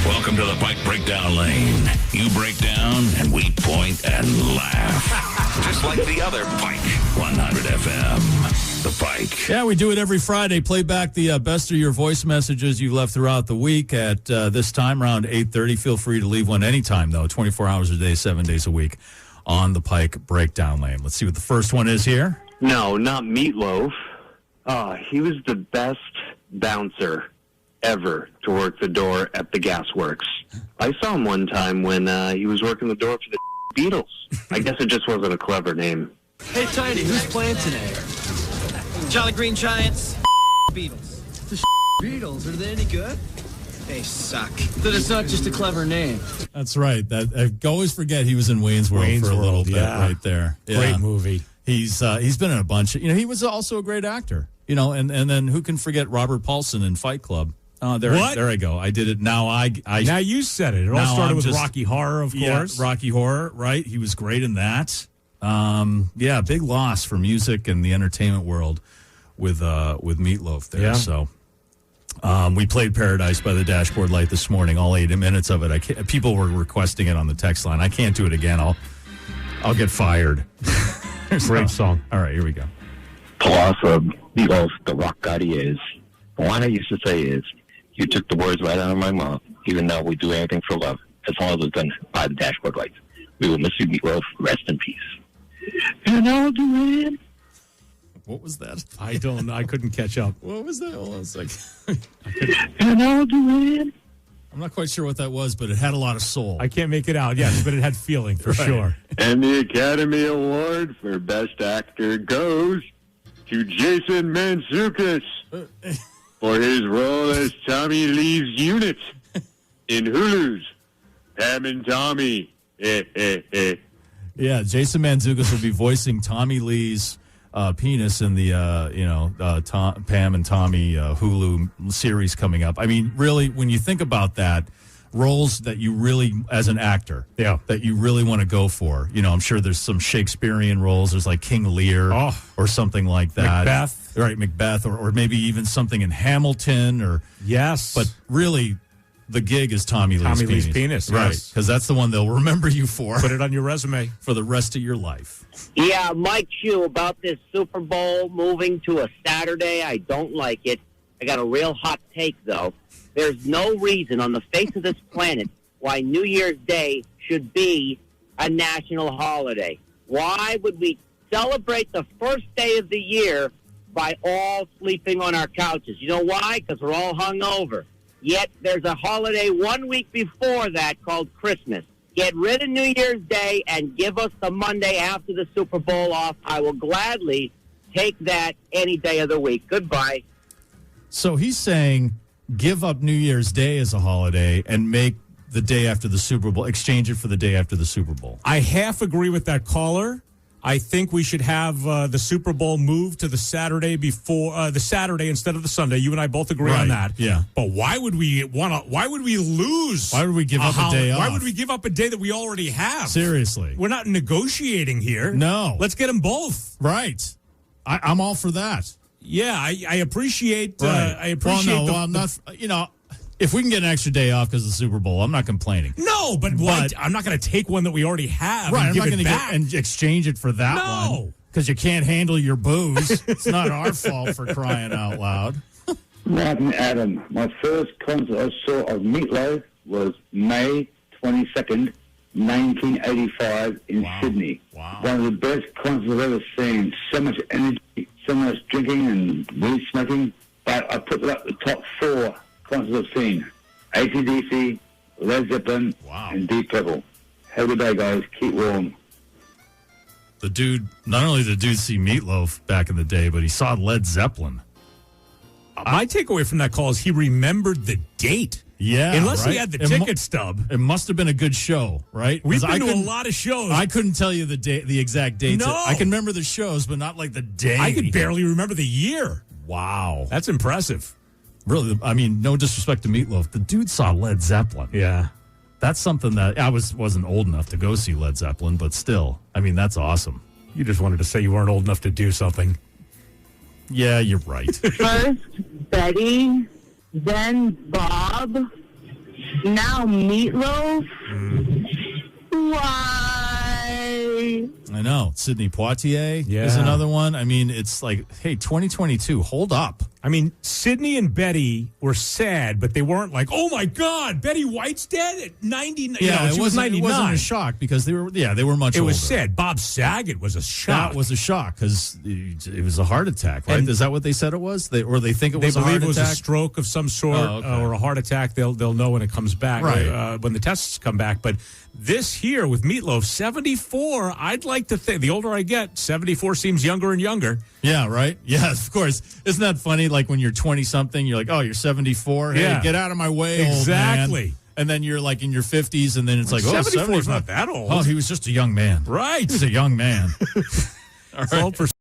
Welcome to the Pike Breakdown Lane. You break down, and we point and laugh. Just like the other Pike. 100 FM. The Pike. Yeah, we do it every Friday. Play back the best of your voice messages you've left throughout the week at this time, around 8:30. Feel free to leave one anytime, though. 24 hours a day, 7 days a week on the Pike Breakdown Lane. Let's see what the first one is here. No, not Meatloaf. He was the best bouncer ever to work the door at the gasworks. I saw him one time when he was working the door for the Beatles. I guess it just wasn't a clever name. Hey, Tiny, who's playing today? Jolly Green Giants, Beatles. The Beatles, are they any good? They suck. Then it's not just a clever name. That's right. I always forget he was in Wayne's World for a little bit right there. Yeah. Great movie. He's been in a bunch. He was also a great actor. And then who can forget Robert Paulson in Fight Club? There I go. I did it. Now now you said it. It all started with Rocky Horror, of course. Rocky Horror, right? He was great in that. Big loss for music and the entertainment world with Meatloaf there. Yeah. So we played Paradise by the Dashboard Light this morning, all 8 minutes of it. People were requesting it on the text line. I can't do it again. I'll get fired. Great song. All right, here we go. Plus, Beatles, the rock god he is. The line I used to say is, you took the words right out of my mouth, even though we do anything for love, as long as it's done by the Dashboard Lights. We will miss you, Meatloaf. Rest in peace. And I'll do it. What was that? I couldn't catch up. What was that? Hold on a second. And I'll do it. I'm not quite sure what that was, but it had a lot of soul. I can't make it out, yes, but it had feeling for sure. And the Academy Award for Best Actor goes to Jason Mantzoukas for his role as Tommy Lee's unit in Hulu's Pam and Tommy. Yeah, Jason Mantzoukas will be voicing Tommy Lee's penis in the Pam and Tommy Hulu series coming up. I mean, really, when you think about that, roles that you really, as an actor, that you really want to go for. I'm sure there's some Shakespearean roles. There's like King Lear or something like that. Macbeth. Right, Macbeth, or maybe even something in Hamilton. But really, the gig is Tommy Lee's penis. Right, because that's the one they'll remember you for. Put it on your resume. For the rest of your life. Yeah, Mike Shue, about this Super Bowl moving to a Saturday, I don't like it. I got a real hot take, though. There's no reason on the face of this planet why New Year's Day should be a national holiday. Why would we celebrate the first day of the year by all sleeping on our couches? You know why? Because we're all hungover. Yet there's a holiday 1 week before that called Christmas. Get rid of New Year's Day and give us the Monday after the Super Bowl off. I will gladly take that any day of the week. Goodbye. So he's saying give up New Year's Day as a holiday and make the day after the Super Bowl, exchange it for the day after the Super Bowl. I half agree with that caller. I think we should have the Super Bowl moved to the Saturday before the Saturday instead of the Sunday. You and I both agree on that. Yeah. But why would we lose? Why would we give up a day off? Why would we give up a day that we already have? Seriously. We're not negotiating here. No. Let's get them both. Right. I'm all for that. Yeah, I appreciate. Right. I appreciate. I'm not. If we can get an extra day off because of the Super Bowl, I'm not complaining. No, but I'm not going to take one that we already have. Right, and I'm not going to and exchange it for that one. Because you can't handle your booze. It's not our fault for crying out loud. Martin Adam, my first concert I saw of Meatloaf was May 22nd, 1985 in Sydney. Wow. One of the best concerts I've ever seen. So much energy, so much drinking and weed smoking. But I put it up the top 4 concerts I've seen. AC/DC, Led Zeppelin, and Deep Purple. Have a good day, guys. Keep warm. Not only did the dude see Meatloaf back in the day, but he saw Led Zeppelin. My takeaway from that call is he remembered the date. Yeah, unless he had the ticket stub. It must have been a good show, right? We've been to a lot of shows. I couldn't tell you the exact dates. No. I can remember the shows, but not like the day. I could barely remember the year. Wow. That's impressive. Really, I mean, no disrespect to Meatloaf. The dude saw Led Zeppelin. Yeah. That's something that I wasn't old enough to go see Led Zeppelin, but still, I mean, that's awesome. You just wanted to say you weren't old enough to do something. Yeah, you're right. First Betty, then Bob, Now Meatloaf? Why? I know. Sidney Poitier is another one. I mean, it's like, hey, 2022, hold up. I mean, Sydney and Betty were sad, but they weren't like, oh my God, Betty White's dead at 99. Yeah, she was 99. It wasn't a shock because they were much older. It was sad. Bob Saget was a shock. That was a shock because it was a heart attack, right? Is that what they said it was? They think it was a heart attack? They believe it was a stroke of some sort or a heart attack. They'll know when it comes back, right? When the tests come back. But this here with Meatloaf, 74, I'd like to think, the older I get, 74 seems younger and younger. Yeah, right? Yeah, of course. Isn't that funny? Like when you're 20-something, you're like, oh, you're 74? Hey, get out of my way, exactly. Old man. And then you're like in your 50s, and then it's like, 74 is not that old. Oh, he was just a young man. Right. He was a young man. All right.